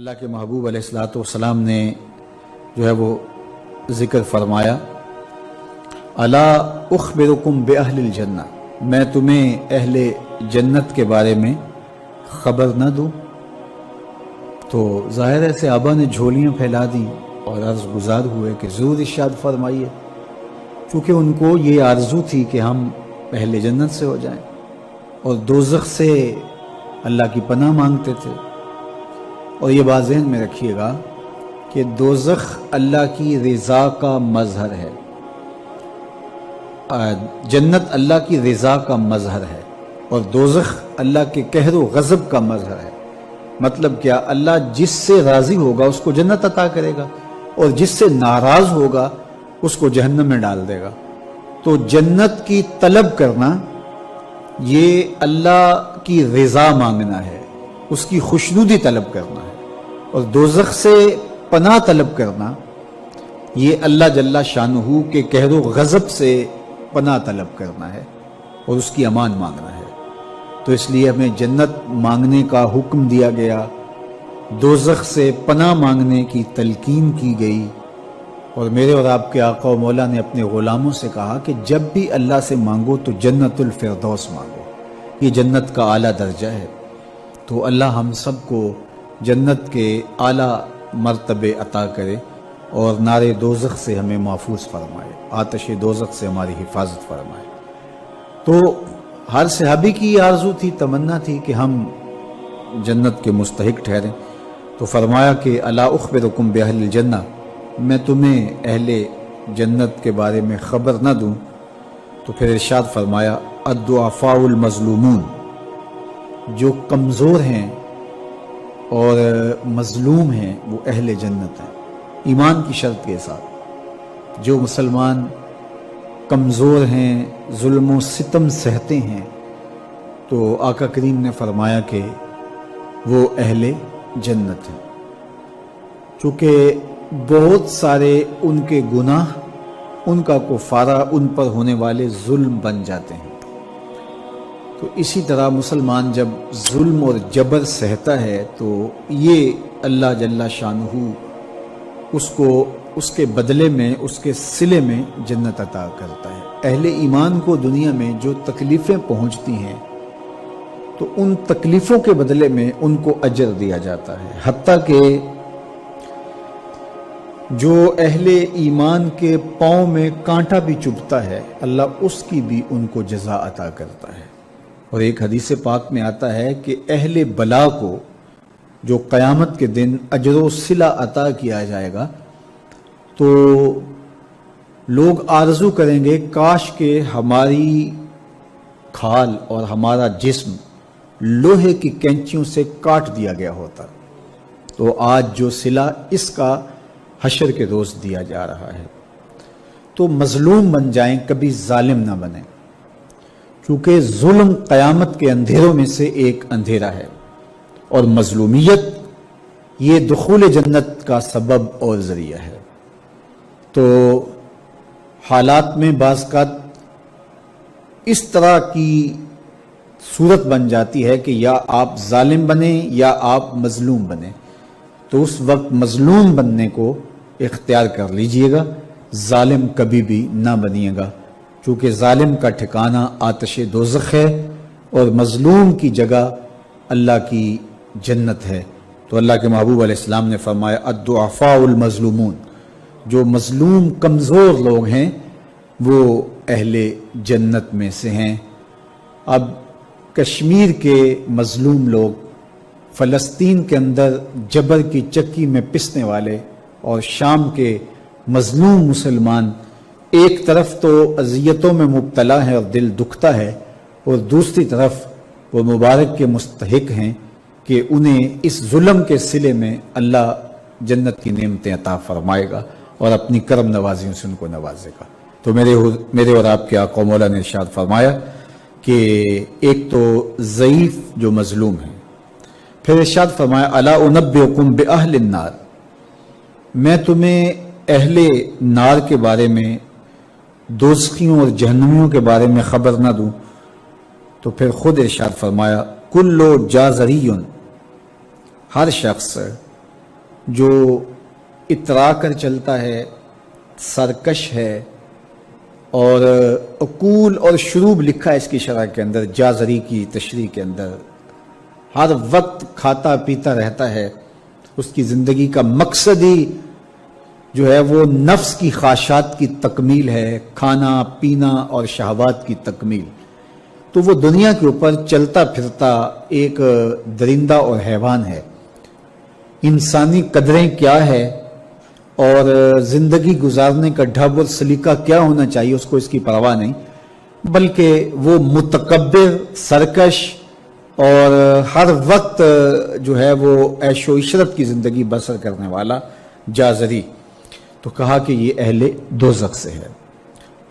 اللہ کے محبوب علیہ الصلوۃ والسلام نے جو ہے وہ ذکر فرمایا، الا اخبرکم باہل الجنہ، میں تمہیں اہل جنت کے بارے میں خبر نہ دوں؟ تو ظاہر ہے صحابہ نے جھولیاں پھیلا دیں اور عرض گزار ہوئے کہ ضرور ارشاد فرمائیے، چونکہ ان کو یہ آرزو تھی کہ ہم اہل جنت سے ہو جائیں اور دوزخ سے اللہ کی پناہ مانگتے تھے۔ اور یہ بات ذہن میں رکھیے گا کہ دوزخ اللہ کی رضا کا مظہر ہے، جنت اللہ کی رضا کا مظہر ہے اور دوزخ اللہ کے قہر و غضب کا مظہر ہے۔ مطلب کیا؟ اللہ جس سے راضی ہوگا اس کو جنت عطا کرے گا اور جس سے ناراض ہوگا اس کو جہنم میں ڈال دے گا۔ تو جنت کی طلب کرنا یہ اللہ کی رضا مانگنا ہے، اس کی خوشنودی طلب کرنا ہے، اور دوزخ سے پناہ طلب کرنا یہ اللہ جل شانہ کے قہر و غضب سے پناہ طلب کرنا ہے اور اس کی امان مانگنا ہے۔ تو اس لیے ہمیں جنت مانگنے کا حکم دیا گیا، دوزخ سے پناہ مانگنے کی تلقین کی گئی، اور میرے اور آپ کے آقا و مولا نے اپنے غلاموں سے کہا کہ جب بھی اللہ سے مانگو تو جنت الفردوس مانگو، یہ جنت کا اعلیٰ درجہ ہے۔ تو اللہ ہم سب کو جنت کے اعلیٰ مرتبے عطا کرے اور نار دوزخ سے ہمیں محفوظ فرمائے، آتش دوزخ سے ہماری حفاظت فرمائے۔ تو ہر صحابی کی یہ آرزو تھی، تمنا تھی کہ ہم جنت کے مستحق ٹھہریں۔ تو فرمایا کہ الا اخبرکم باہل الجنہ، میں تمہیں اہل جنت کے بارے میں خبر نہ دوں؟ تو پھر ارشاد فرمایا الضعفاء المظلومون، جو کمزور ہیں اور مظلوم ہیں وہ اہل جنت ہیں، ایمان کی شرط کے ساتھ۔ جو مسلمان کمزور ہیں، ظلم و ستم سہتے ہیں، تو آقا کریم نے فرمایا کہ وہ اہل جنت ہیں، چونکہ بہت سارے ان کے گناہ، ان کا کفارہ ان پر ہونے والے ظلم بن جاتے ہیں۔ تو اسی طرح مسلمان جب ظلم اور جبر سہتا ہے تو یہ اللہ جل شانہ اس کو اس کے بدلے میں، اس کے صلے میں جنت عطا کرتا ہے۔ اہل ایمان کو دنیا میں جو تکلیفیں پہنچتی ہیں تو ان تکلیفوں کے بدلے میں ان کو اجر دیا جاتا ہے، حتیٰ کہ جو اہل ایمان کے پاؤں میں کانٹا بھی چبھتا ہے اللہ اس کی بھی ان کو جزا عطا کرتا ہے۔ اور ایک حدیث پاک میں آتا ہے کہ اہل بلا کو جو قیامت کے دن اجر و صلہ عطا کیا جائے گا تو لوگ آرزو کریں گے کاش کہ ہماری کھال اور ہمارا جسم لوہے کی کینچیوں سے کاٹ دیا گیا ہوتا۔ تو آج جو صلہ اس کا حشر کے روز دیا جا رہا ہے۔ تو مظلوم بن جائیں، کبھی ظالم نہ بنیں، چونکہ ظلم قیامت کے اندھیروں میں سے ایک اندھیرا ہے، اور مظلومیت یہ دخول جنت کا سبب اور ذریعہ ہے۔ تو حالات میں بعض اوقات اس طرح کی صورت بن جاتی ہے کہ یا آپ ظالم بنیں یا آپ مظلوم بنیں، تو اس وقت مظلوم بننے کو اختیار کر لیجئے گا، ظالم کبھی بھی نہ بنیے گا، چونکہ ظالم کا ٹھکانہ آتش دوزخ ہے اور مظلوم کی جگہ اللہ کی جنت ہے۔ تو اللہ کے محبوب علیہ السلام نے فرمایا الضعفاء المظلومون، جو مظلوم کمزور لوگ ہیں وہ اہل جنت میں سے ہیں۔ اب کشمیر کے مظلوم لوگ، فلسطین کے اندر جبر کی چکی میں پسنے والے، اور شام کے مظلوم مسلمان ایک طرف تو اذیتوں میں مبتلا ہے اور دل دکھتا ہے، اور دوسری طرف وہ مبارک کے مستحق ہیں کہ انہیں اس ظلم کے صلے میں اللہ جنت کی نعمتیں عطا فرمائے گا اور اپنی کرم نوازیوں سے ان کو نوازے گا۔ تو میرے اور آپ کے آقا و مولا نے ارشاد فرمایا کہ ایک تو ضعیف جو مظلوم ہیں، پھر ارشاد فرمایا الا انبئکم باہل النار، میں تمہیں اہل نار کے بارے میں، دوزخیوں اور جہنمیوں کے بارے میں خبر نہ دوں؟ تو پھر خود ارشاد فرمایا کل جازری، ہر شخص جو اترا کر چلتا ہے، سرکش ہے، اور عقول اور شروب لکھا ہے اس کی شرح کے اندر، جازری کی تشریح کے اندر، ہر وقت کھاتا پیتا رہتا ہے، اس کی زندگی کا مقصد ہی جو ہے وہ نفس کی خواہشات کی تکمیل ہے، کھانا پینا اور شہوات کی تکمیل، تو وہ دنیا کے اوپر چلتا پھرتا ایک درندہ اور حیوان ہے۔ انسانی قدریں کیا ہے اور زندگی گزارنے کا ڈھب اور سلیقہ کیا ہونا چاہیے اس کو اس کی پرواہ نہیں، بلکہ وہ متکبر، سرکش اور ہر وقت جو ہے وہ عیش و عشرت کی زندگی بسر کرنے والا جازری۔ تو کہا کہ یہ اہل دوزخ سے ہے۔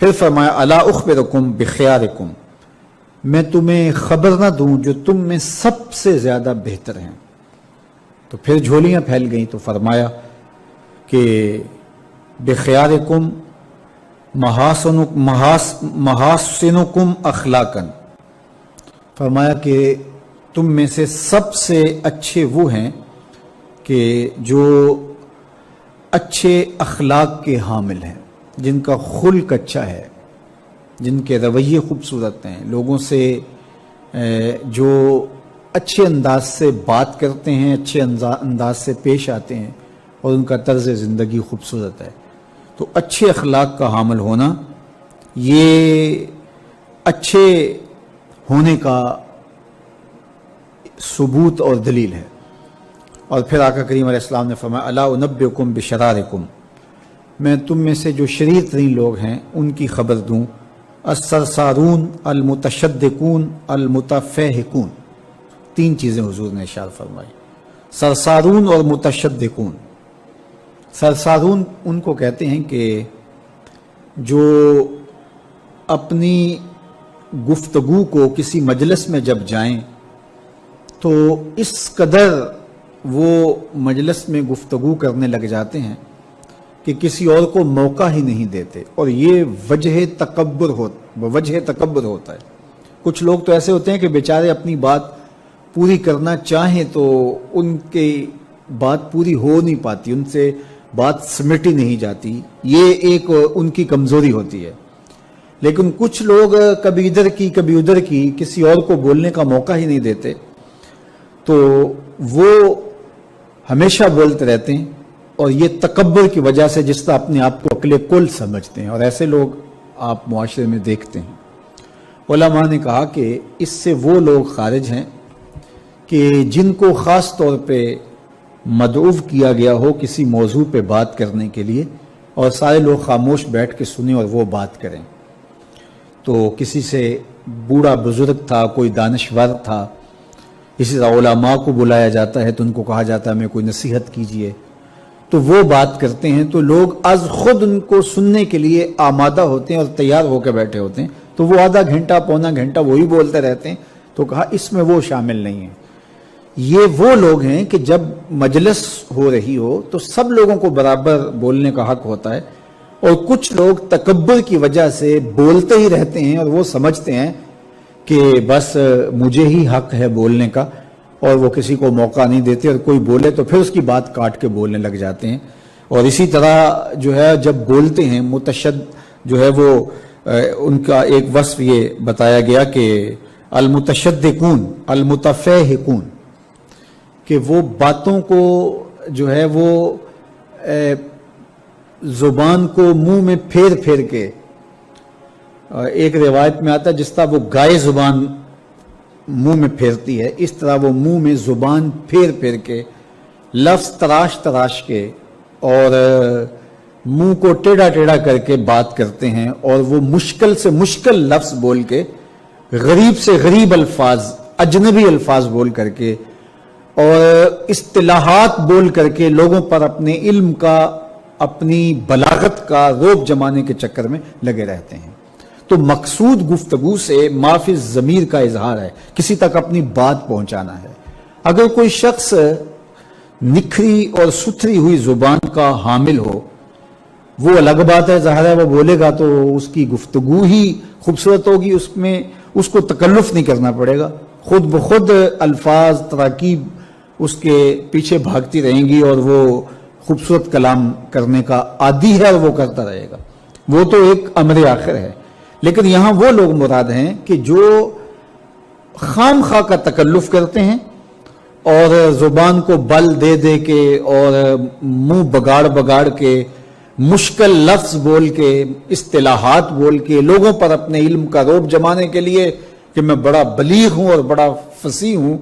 پھر فرمایا الا اخبرکم بخیارکم، میں تمہیں خبر نہ دوں جو تم میں سب سے زیادہ بہتر ہیں۔ تو پھر جھولیاں پھیل گئیں، تو فرمایا کہ بخیارکم محاسنکم اخلاقا، فرمایا کہ تم میں سے سب سے اچھے وہ ہیں کہ جو اچھے اخلاق کے حامل ہیں، جن کا خلق اچھا ہے، جن کے رویے خوبصورت ہیں، لوگوں سے جو اچھے انداز سے بات کرتے ہیں، اچھے انداز سے پیش آتے ہیں، اور ان کا طرز زندگی خوبصورت ہے۔ تو اچھے اخلاق کا حامل ہونا یہ اچھے ہونے کا ثبوت اور دلیل ہے۔ اور پھر آقا کریم علیہ السلام نے فرمایا الا انبئکم بشرارکم، میں تم میں سے جو شریر ترین لوگ ہیں ان کی خبر دوں، السرسارون المتشدقون المتفہقون، تین چیزیں حضور نے ارشاد فرمائی، سرسارون اور متشدقون۔ سرسارون ان کو کہتے ہیں کہ جو اپنی گفتگو کو کسی مجلس میں جب جائیں تو اس قدر وہ مجلس میں گفتگو کرنے لگ جاتے ہیں کہ کسی اور کو موقع ہی نہیں دیتے، اور یہ وجہ تکبر ہوتا ہے۔ کچھ لوگ تو ایسے ہوتے ہیں کہ بیچارے اپنی بات پوری کرنا چاہیں تو ان کی بات پوری ہو نہیں پاتی، ان سے بات سمٹی نہیں جاتی، یہ ایک ان کی کمزوری ہوتی ہے۔ لیکن کچھ لوگ کبھی ادھر کی کبھی ادھر کی، کسی اور کو بولنے کا موقع ہی نہیں دیتے، تو وہ ہمیشہ بولتے رہتے ہیں، اور یہ تکبر کی وجہ سے جس طرح اپنے آپ کو عقل کل سمجھتے ہیں، اور ایسے لوگ آپ معاشرے میں دیکھتے ہیں۔ علماء نے کہا کہ اس سے وہ لوگ خارج ہیں کہ جن کو خاص طور پہ مدعو کیا گیا ہو کسی موضوع پہ بات کرنے کے لیے، اور سارے لوگ خاموش بیٹھ کے سنیں اور وہ بات کریں۔ تو کسی سے بوڑھا بزرگ تھا، کوئی دانشور تھا، اسی طرح علماء کو بلایا جاتا ہے تو ان کو کہا جاتا ہے ہمیں کوئی نصیحت کیجئے، تو وہ بات کرتے ہیں تو لوگ از خود ان کو سننے کے لیے آمادہ ہوتے ہیں اور تیار ہو کے بیٹھے ہوتے ہیں، تو وہ آدھا گھنٹہ پونا گھنٹہ وہی بولتے رہتے ہیں۔ تو کہا اس میں وہ شامل نہیں ہیں، یہ وہ لوگ ہیں کہ جب مجلس ہو رہی ہو تو سب لوگوں کو برابر بولنے کا حق ہوتا ہے، اور کچھ لوگ تکبر کی وجہ سے بولتے ہی رہتے ہیں، اور وہ سمجھتے ہیں کہ بس مجھے ہی حق ہے بولنے کا، اور وہ کسی کو موقع نہیں دیتے، اور کوئی بولے تو پھر اس کی بات کاٹ کے بولنے لگ جاتے ہیں۔ اور اسی طرح جو ہے جب بولتے ہیں جو ہے وہ ان کا ایک وصف یہ بتایا گیا کہ المتشدقون المتفہقون، کہ وہ باتوں کو جو ہے وہ زبان کو منہ میں پھیر پھیر کے، ایک روایت میں آتا ہے جس طرح وہ گائے زبان منہ میں پھیرتی ہے، اس طرح وہ منہ میں زبان پھیر پھیر کے، لفظ تراش تراش کے، اور منہ کو ٹیڑھا ٹیڑھا کر کے بات کرتے ہیں، اور وہ مشکل سے مشکل لفظ بول کے، غریب سے غریب الفاظ، اجنبی الفاظ بول کر کے، اور اصطلاحات بول کر کے لوگوں پر اپنے علم کا، اپنی بلاغت کا روب جمانے کے چکر میں لگے رہتے ہیں۔ تو مقصود گفتگو سے معافی ضمیر کا اظہار ہے، کسی تک اپنی بات پہنچانا ہے۔ اگر کوئی شخص نکھری اور ستھری ہوئی زبان کا حامل ہو، وہ الگ بات ہے، ظاہر ہے وہ بولے گا تو اس کی گفتگو ہی خوبصورت ہوگی، اس میں اس کو تکلف نہیں کرنا پڑے گا، خود بخود الفاظ، تراکیب اس کے پیچھے بھاگتی رہیں گی اور وہ خوبصورت کلام کرنے کا عادی ہے اور وہ کرتا رہے گا. وہ تو ایک امر آخر ہے. لیکن یہاں وہ لوگ مراد ہیں کہ جو خام خواہ کا تکلف کرتے ہیں اور زبان کو بل دے دے کے اور منہ بگاڑ بگاڑ کے مشکل لفظ بول کے اصطلاحات بول کے لوگوں پر اپنے علم کا روب جمانے کے لیے کہ میں بڑا بلیغ ہوں اور بڑا فصیح ہوں